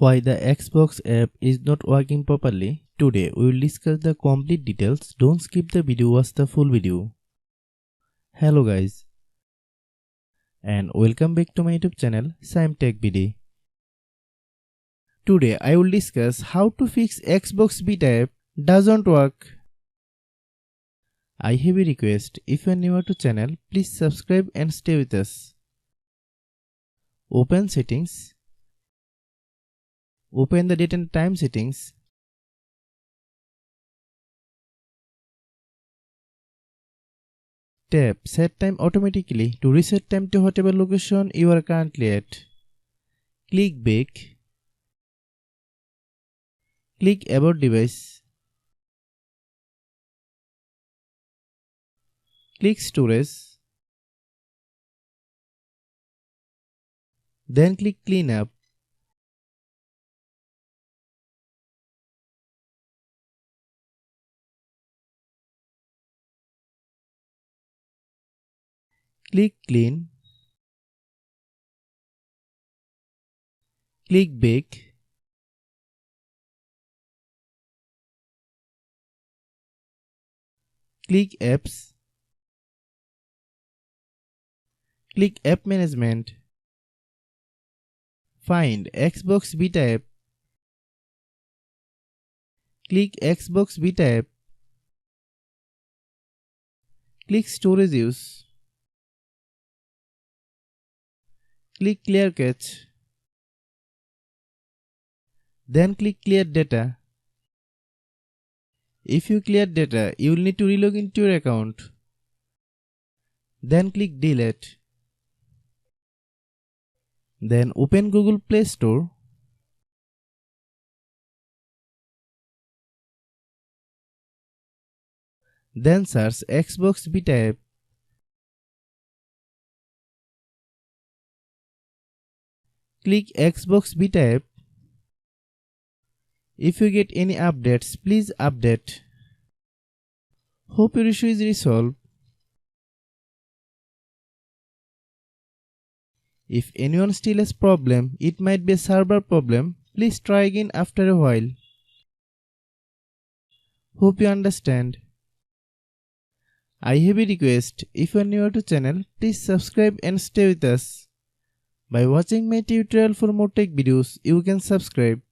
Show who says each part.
Speaker 1: Why the Xbox app is not working properly. Today we will discuss the complete details. Don't skip the video, watch the full video. Hello guys, and welcome back to my YouTube channel Shaem Tech BD. Today I will discuss how to fix Xbox Beta app doesn't work. I have a request. If you are new to channel, please subscribe and stay with us. Open settings. Open the date and time settings. Tap set time automatically to reset time to whatever location you are currently at. Click back. Click about device. Click storage. Then click clean up. Click clean. Click back. Click apps. Click app management. Find Xbox Beta app. Click Xbox Beta app. Click storage use. Click clear cache. Then click clear data. If you clear data, you will need to relog into your account. Then click delete. Then open Google Play Store. Then search Xbox Beta app. Click Xbox Beta app. If you get any updates, please update. Hope your issue is resolved. If anyone still has problem, it might be a server problem. Please try again after a while. Hope you understand. I have a request. If you are new to channel, please subscribe and stay with us. By watching my tutorial for more tech videos, you can subscribe.